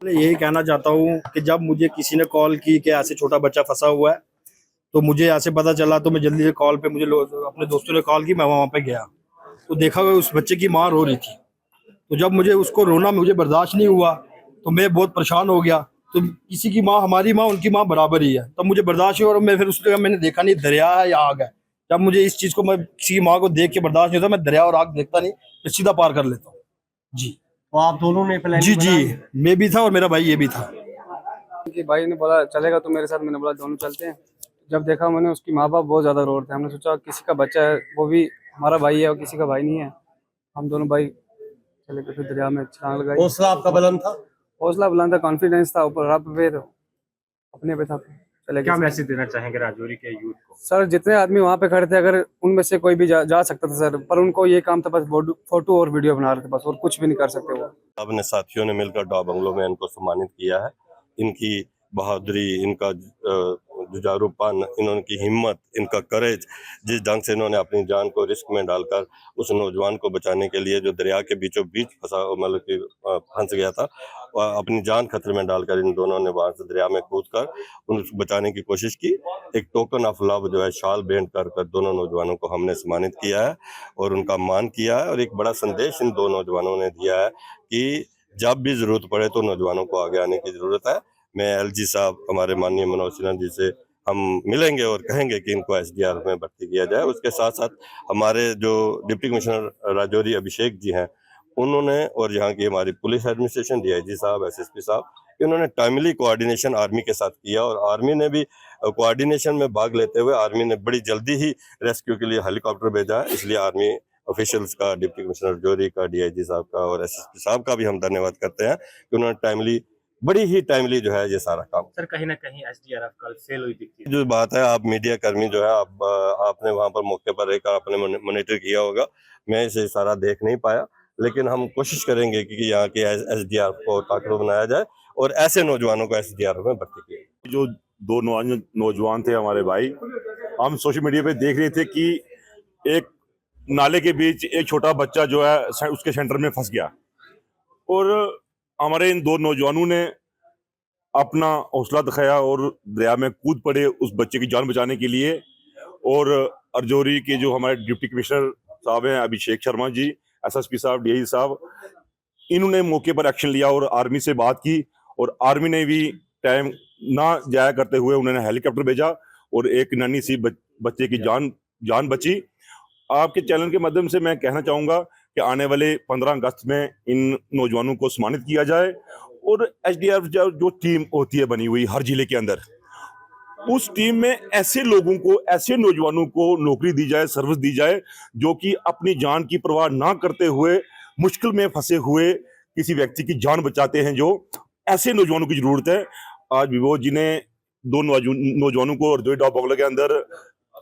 मैं यही कहना चाहता हूँ कि जब मुझे किसी ने कॉल की कि ऐसे छोटा बच्चा फंसा हुआ है, तो मुझे ऐसे पता चला तो मैं जल्दी से कॉल पे अपने दोस्तों ने कॉल की, मैं वहाँ पे गया तो देखा कि उस बच्चे की माँ रो रही थी। तो जब मुझे उसको रोना मुझे बर्दाश्त नहीं हुआ तो मैं बहुत परेशान हो गया। तो किसी की माँ, हमारी माँ उनकी माँ बराबर ही है, तब मुझे बर्दाश्त नहीं, और मैं फिर उस जगह मैंने देखा नहीं दरिया है या आग है। जब मुझे इस चीज़ को, मैं किसी की माँ को देख के बर्दाश्त नहीं होता, मैं दरिया और आग देखता नहीं, मैं सीधा पार कर लेता हूँ। जी। तो आप दोनों ने जी प्लानिंग जी, बनाई? मैं भी था और मेरा भाई ये भी था। कि भाई ने बोला चलेगा तो मेरे साथ, मैंने बोला दोनों चलते हैं। जब देखा मैंने, उसकी माँ बाप बहुत ज़्यादा रो रहे थे। हमने सोचा किसी का बच्चा है, वो भी हमारा भाई है और किसी का भाई नहीं है। हम दोनों भाई चले गए, फिर दरिया में छलांग लगाई। हौसला आपका बुलंद था? हौसला बुलंद था, कॉन्फिडेंस था, ऊपर रब पे तो अपने पे था, चले क्या गए। मैसेज देना चाहेंगे राजौरी के यूथ को? सर जितने आदमी वहाँ पे खड़े थे, अगर उनमें से कोई भी जा सकता था सर, पर उनको ये काम था, बस फोटो और वीडियो बना रहे थे बस, और कुछ भी नहीं कर सकते वो। अपने साथियों ने मिलकर डॉ बंगलो में इनको सम्मानित किया है। इनकी बहादुरी, इनका जुझारूपन, इनकी हिम्मत, इनका करेज, जिस ढंग से इन्होंने अपनी जान को रिस्क में डालकर उस नौजवान को बचाने के लिए जो दरिया के बीचों बीच फंसा, मतलब कि फंस गया था, और अपनी जान खतरे में डालकर इन दोनों ने वहां से दरिया में कूदकर उनको बचाने की कोशिश की। एक टोकन ऑफ लव जो है शाल भेंट कर दोनों नौजवानों को हमने सम्मानित किया है और उनका मान किया है। और एक बड़ा संदेश इन दो नौजवानों ने दिया है कि जब भी जरूरत पड़े तो नौजवानों को आगे आने की जरूरत है। मैं एलजी साहब, हमारे माननीय मनोज सिन्हा जी से हम मिलेंगे और कहेंगे कि इनको एसडीआरएफ में भर्ती किया जाए। उसके साथ साथ हमारे जो डिप्टी कमिश्नर राजौरी अभिषेक जी हैं, उन्होंने, और यहाँ की हमारी पुलिस एडमिनिस्ट्रेशन, डीआईजी साहब, एसएसपी साहब, इन्होंने टाइमली कोऑर्डिनेशन आर्मी के साथ किया और आर्मी ने भी कोऑर्डिनेशन में भाग लेते हुए आर्मी ने बड़ी जल्दी ही रेस्क्यू के लिए हेलीकॉप्टर भेजा है। इसलिए आर्मी ऑफिशियल्स का, डिप्टी कमिश्नर राजौरी का, डीआईजी साहब का और एसएसपी साहब का भी हम धन्यवाद करते हैं कि उन्होंने बड़ी ही टाइमली जो है ये सारा काम। सर कहीं ना कहीं एसडीआरएफ कल फेल हुई दिखती है। जो बात है, आप मीडिया कर्मी जो है, आपने वहां पर मौके पर रहकर आपने मॉनिटर किया होगा, मैं इसे सारा देख नहीं पाया, लेकिन हम कोशिश करेंगे कि यहाँ के एसडीआरएफ को ताकतवर बनाया जाए और ऐसे नौजवानों को एसडीआरएफ में भर्ती किया। जो दो नौजवान थे हमारे भाई, हम सोशल मीडिया पे देख रहे थे कि एक नाले के बीच एक छोटा बच्चा जो है उसके सेंटर में फंस गया, और हमारे इन दो नौजवानों ने अपना हौसला दिखाया और दरिया में कूद पड़े उस बच्चे की जान बचाने के लिए। और राजौरी के जो हमारे डिप्टी कमिश्नर साहब हैं, अभिषेक शर्मा जी, एसएसपी साहब, डीआईजी साहब, इन्होंने मौके पर एक्शन लिया और आर्मी से बात की, और आर्मी ने भी टाइम ना जाया करते हुए उन्होंने हेलीकॉप्टर भेजा और एक नन्ही सी बच्चे की जान बची। आपके चैनल के माध्यम से मैं कहना चाहूंगा कि आने वाले 15 अगस्त में इन नौजवानों को सम्मानित किया जाए, और एसडीआरएफ जो टीम होती है बनी हुई हर जिले के अंदर, उस टीम में ऐसे लोगों को, ऐसे नौजवानों को नौकरी दी जाए, सर्विस दी जाए, जो कि अपनी जान की परवाह ना करते हुए मुश्किल में फंसे हुए किसी व्यक्ति की जान बचाते हैं। जो ऐसे नौजवानों की जरूरत है। आज विभोज जी ने दो नौजवानों को राजौरी डॉ बंगलो के अंदर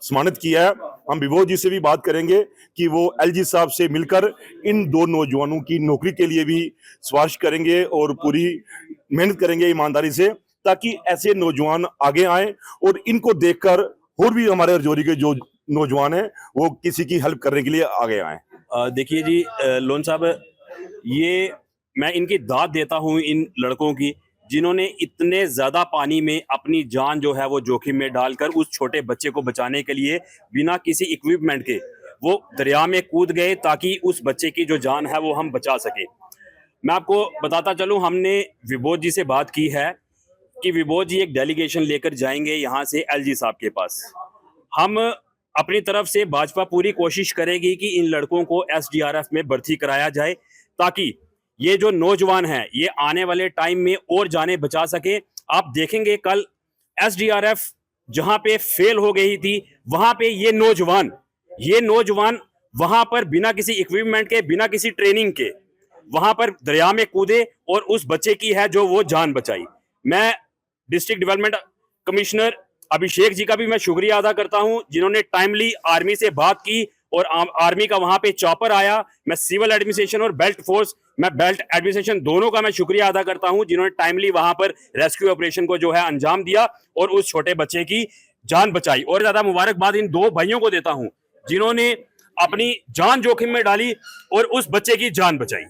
सम्मानित किया है। हम विभोज जी से भी बात करेंगे कि वो एलजी साहब से मिलकर इन दो नौजवानों की नौकरी के लिए भी सिफारिश करेंगे और पूरी मेहनत करेंगे ईमानदारी से, ताकि ऐसे नौजवान आगे आए और इनको देखकर और भी हमारे राजौरी के जो नौजवान हैं वो किसी की हेल्प करने के लिए आगे आए। देखिए जी लोन साहब, ये मैं इनकी दाद देता हूँ इन लड़कों की, जिन्होंने इतने ज्यादा पानी में अपनी जान जो है वो जोखिम में डालकर उस छोटे बच्चे को बचाने के लिए बिना किसी इक्विपमेंट के वो दरिया में कूद गए, ताकि उस बच्चे की जो जान है वो हम बचा सके। मैं आपको बताता चलूं, हमने विभोज जी से बात की है कि विभोज जी एक डेलीगेशन लेकर जाएंगे यहाँ से एलजी साहब के पास। हम अपनी तरफ से भाजपा पूरी कोशिश करेगी कि इन लड़कों को एसडीआरएफ में भर्ती कराया जाए, ताकि ये जो नौजवान हैं ये आने वाले टाइम में और जानें बचा सके। आप देखेंगे कल एसडीआरएफ जहां पे फेल हो गई थी, वहां पे ये नौजवान वहां पर बिना किसी इक्विपमेंट के, बिना किसी ट्रेनिंग के वहां पर दरिया में कूदे और उस बच्चे की है जो वो जान बचाई। मैं district development commissioner Abhishek ji का भी मैं शुक्रिया अदा करता हूं, जिन्होंने टाइमली आर्मी से बात की और आर्मी का वहां पे चॉपर आया। मैं सिविल एडमिनिस्ट्रेशन और बेल्ट एडमिनिस्ट्रेशन दोनों का मैं शुक्रिया अदा करता हूं, जिन्होंने टाइमली वहां पर रेस्क्यू ऑपरेशन को जो है अंजाम दिया और उस छोटे बच्चे की जान बचाई। और ज्यादा मुबारकबाद इन दो भाइयों को देता हूं, जिन्होंने अपनी जान जोखिम में डाली और उस बच्चे की जान बचाई।